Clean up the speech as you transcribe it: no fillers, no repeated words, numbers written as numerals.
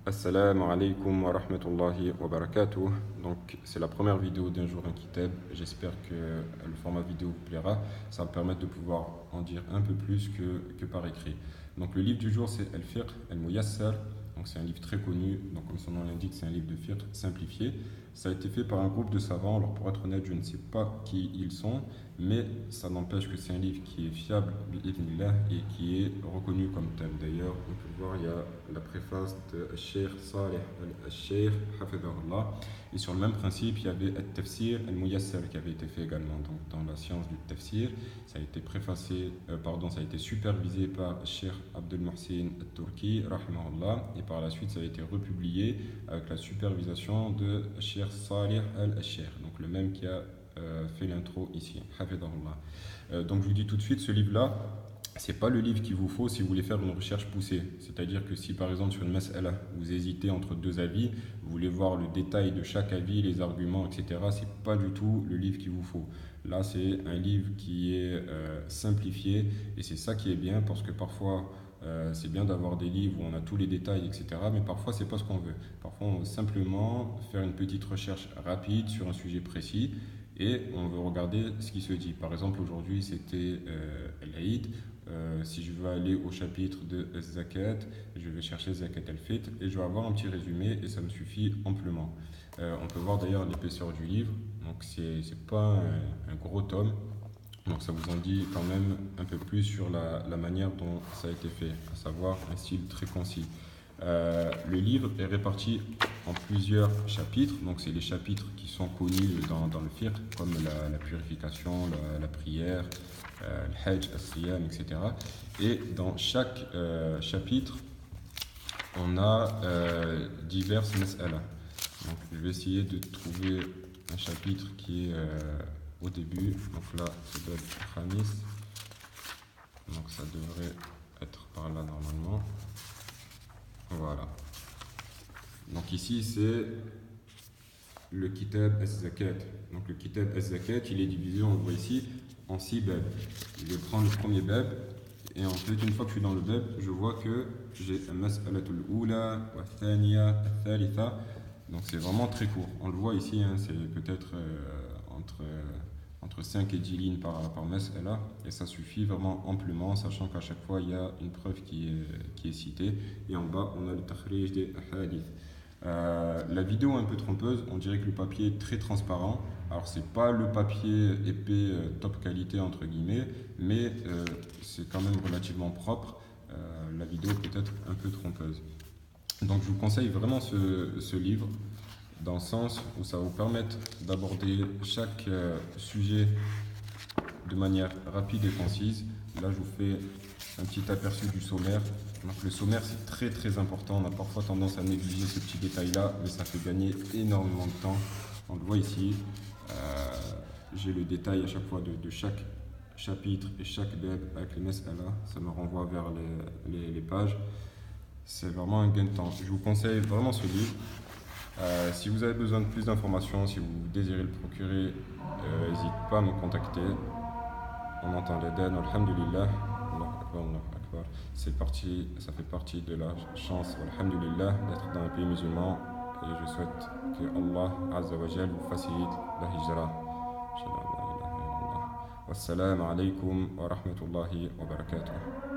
Assalamu alaikum wa rahmatullahi wa barakatuh. Donc, c'est la première vidéo d'un jour un kitab. J'espère que le format vidéo vous plaira. Ça va me permettre de pouvoir en dire un peu plus que par écrit. Donc, le livre du jour, c'est Al-Fiqh Al-Muyassar. Donc, c'est un livre très connu. Donc, comme son nom l'indique, c'est un livre de fiqh simplifié. Ça a été fait par un groupe de savants. Alors, pour être honnête, je ne sais pas qui ils sont, mais ça n'empêche que c'est un livre qui est fiable, bi'idhnillah, et qui est reconnu comme tel. D'ailleurs, on peut voir, il y a la préface de Cheikh Saleh al-Cheikh, hafidhahullah. Et sur le même principe, il y avait Al-Tafsir al-Muyassar qui avait été fait également. Donc, dans la science du tafsir, ça a été ça a été supervisé par Cheikh Abdel Mohsin al-Turki, rahimahullah. Et par la suite, ça a été republié avec la supervision de Cheikh Saleh al-Cheikh, donc le même qui a fait l'intro ici, hafidhahullah. Donc je vous dis tout de suite, ce livre-là, c'est pas le livre qu'il vous faut si vous voulez faire une recherche poussée. C'est-à-dire que si par exemple sur une mas'ala, vous hésitez entre deux avis, vous voulez voir le détail de chaque avis, les arguments, etc., c'est pas du tout le livre qu'il vous faut. Là, c'est un livre qui est simplifié et c'est ça qui est bien parce que parfois, c'est bien d'avoir des livres où on a tous les détails, etc., mais parfois, c'est pas ce qu'on veut. Parfois, on veut simplement faire une petite recherche rapide sur un sujet précis et on veut regarder ce qui se dit. Par exemple, aujourd'hui, c'était l'Aïd. Si je veux aller au chapitre de Zakat, je vais chercher Zakat al-Fitr et je vais avoir un petit résumé et ça me suffit amplement. On peut voir d'ailleurs l'épaisseur du livre, donc c'est pas un gros tome, donc ça vous en dit quand même un peu plus sur la manière dont ça a été fait, à savoir un style très concis. Le livre est réparti en plusieurs chapitres, donc c'est les chapitres qui sont connus dans le fiqh, comme la purification, la prière, le hajj, al-siyam, etc. Et dans chaque chapitre, on a diverses mas'ala. Donc je vais essayer de trouver un chapitre qui est au début. Donc là, ça doit être Khamis. Donc ça devrait être par là normalement. Voilà. Donc ici, c'est le Kitab al-Zakat. Donc le Kitab al-Zakat, il est divisé, on le voit ici, en 6 babs. Je vais prendre le premier bab et ensuite, une fois que je suis dans le bab, je vois que j'ai al-Mas'alatul Oula, wa thaniya, al-Thalitha. Donc c'est vraiment très court. On le voit ici, hein, c'est peut-être entre 5 et 10 lignes par mas'ala et ça suffit vraiment amplement, sachant qu'à chaque fois, il y a une preuve qui est citée. Et en bas, on a le takhrij des hadiths. La vidéo est un peu trompeuse, on dirait que le papier est très transparent. Alors c'est pas le papier épais top qualité entre guillemets, mais c'est quand même relativement propre. La vidéo peut être un peu trompeuse. Donc je vous conseille vraiment ce livre dans le sens où ça va vous permettre d'aborder chaque sujet de manière rapide et concise. Là je vous fais un petit aperçu du sommaire. Donc le sommaire c'est très très important, on a parfois tendance à négliger ce petit détail là, mais ça fait gagner énormément de temps. On le voit ici, j'ai le détail à chaque fois de chaque chapitre et chaque bab avec les mas'ala, ça me renvoie vers les pages. C'est vraiment un gain de temps. Je vous conseille vraiment ce livre. Si vous avez besoin de plus d'informations, si vous désirez le procurer, n'hésitez pas à me contacter. On entend les den, alhamdulillah. Allahu Akbar. Ça fait partie de la chance, alhamdulillah, d'être dans un pays musulman. Et je souhaite que Allah Azza wa Jal vous facilite la hijra. Wassalamu alaikum wa rahmatullahi wa barakatuh.